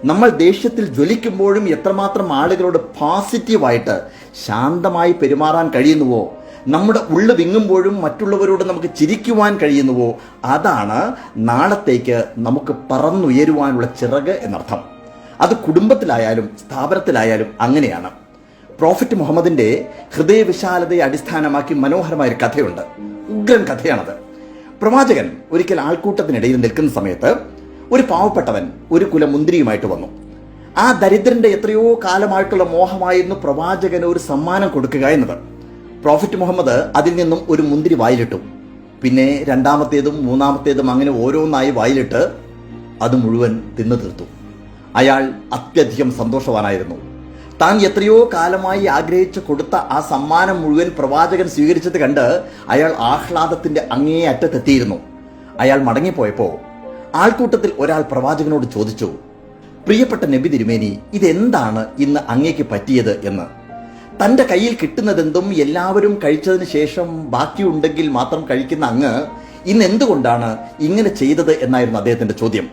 നമ്മൾ ദേഷ്യത്തിൽ ജ്വലിക്കുമ്പോഴും എത്രമാത്രം ആളുകളോട് പോസിറ്റീവായിട്ട് ശാന്തമായി പെരുമാറാൻ കഴിയുന്നുവോ, നമ്മുടെ ഉള്ളു വിങ്ങുമ്പോഴും മറ്റുള്ളവരോട് നമുക്ക് ചിരിക്കുവാൻ കഴിയുന്നുവോ, അതാണ് നാളത്തേക്ക് നമുക്ക് പറന്നുയരുവാനുള്ള ചിറക് എന്നർത്ഥം. അത് കുടുംബത്തിലായാലും സ്ഥാപനത്തിലായാലും അങ്ങനെയാണ്. പ്രോഫറ്റ് മുഹമ്മദിന്റെ ഹൃദയവിശാലതയെ അടിസ്ഥാനമാക്കി മനോഹരമായൊരു കഥയുണ്ട്. ഉഗ്രൻ കഥയാണത്. പ്രവാചകൻ ഒരിക്കൽ ആൾക്കൂട്ടത്തിനിടയിൽ നിൽക്കുന്ന സമയത്ത് ഒരു പാവപ്പെട്ടവൻ ഒരു കുല മുന്തിരിയുമായിട്ട് വന്നു. ആ ദരിദ്രന്റെ എത്രയോ കാലമായിട്ടുള്ള മോഹമായിരുന്നു പ്രവാചകന് ഒരു സമ്മാനം കൊടുക്കുക എന്നത്. പ്രോഫറ്റ് മുഹമ്മദ് അതിൽ നിന്നും ഒരു മുന്തിരി വായിലിട്ടു. പിന്നെ രണ്ടാമത്തേതും മൂന്നാമത്തേതും അങ്ങനെ ഓരോന്നായി വായിലിട്ട് അത് മുഴുവൻ തിന്നു തീർത്തു. അയാൾ അത്യധികം സന്തോഷവാനായിരുന്നു. താൻ എത്രയോ കാലമായി ആഗ്രഹിച്ചു കൊടുത്ത ആ സമ്മാനം മുഴുവൻ പ്രവാചകൻ സ്വീകരിച്ചത് കണ്ട് അയാൾ ആഹ്ലാദത്തിന്റെ അങ്ങേ അറ്റത്തെത്തിയിരുന്നു. അയാൾ മടങ്ങിപ്പോയപ്പോ ആൾക്കൂട്ടത്തിൽ ഒരാൾ പ്രവാചകനോട് ചോദിച്ചു, പ്രിയപ്പെട്ട നബി തിരുമേനി, ഇതെന്താണ് ഇന്ന് അങ്ങേക്ക് പറ്റിയത് എന്ന്. തന്റെ കയ്യിൽ കിട്ടുന്നതെന്തും എല്ലാവരും കഴിച്ചതിന് ശേഷം ബാക്കിയുണ്ടെങ്കിൽ മാത്രം കഴിക്കുന്ന അങ്ങ് ഇന്ന് എന്തുകൊണ്ടാണ് ഇങ്ങനെ ചെയ്തത് എന്നായിരുന്നു അദ്ദേഹത്തിന്റെ ചോദ്യം.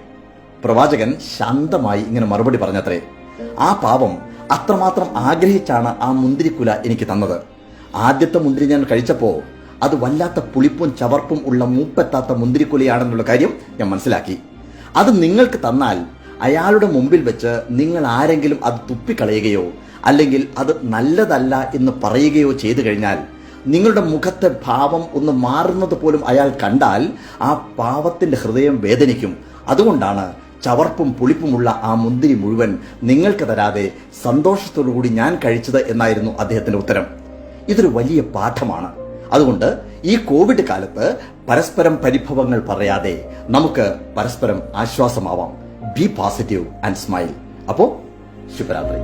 പ്രവാചകൻ ശാന്തമായി ഇങ്ങനെ മറുപടി പറഞ്ഞത്രേ, ആ പാവം അത്രമാത്രം ആഗ്രഹിച്ചാണ് ആ മുന്തിരിക്കുല എനിക്ക് തന്നത്. ആദ്യത്തെ മുന്തിരി ഞാൻ കഴിച്ചപ്പോൾ അത് വല്ലാത്ത പുളിപ്പും ചവർപ്പും ഉള്ള മൂപ്പെത്താത്ത മുന്തിരിക്കുലയാണെന്നുള്ള കാര്യം ഞാൻ മനസ്സിലാക്കി. അത് നിങ്ങൾക്ക് തന്നാൽ അയാളുടെ മുമ്പിൽ വെച്ച് നിങ്ങൾ ആരെങ്കിലും അത് തുപ്പിക്കളയുകയോ അല്ലെങ്കിൽ അത് നല്ലതല്ല എന്ന് പറയുകയോ ചെയ്തു കഴിഞ്ഞാൽ നിങ്ങളുടെ മുഖത്തെ ഭാവം ഒന്ന് മാറുന്നത് പോലും അയാൾ കണ്ടാൽ ആ പാവത്തിന്റെ ഹൃദയം വേദനിക്കും. അതുകൊണ്ടാണ് ചവർപ്പും പുളിപ്പുമുള്ള ആ മുന്തിരി മുഴുവൻ നിങ്ങൾക്ക് തരാതെ സന്തോഷത്തോടുകൂടി ഞാൻ കഴിച്ചത് എന്നായിരുന്നു അദ്ദേഹത്തിന്റെ ഉത്തരം. ഇതൊരു വലിയ പാഠമാണ്. അതുകൊണ്ട് ഈ കോവിഡ് കാലത്ത് പരസ്പരം പരിഭവങ്ങൾ പറയാതെ നമുക്ക് പരസ്പരം ആശ്വാസമാവാം. Be positive and smile. അപ്പോ ശുഭരാത്രി.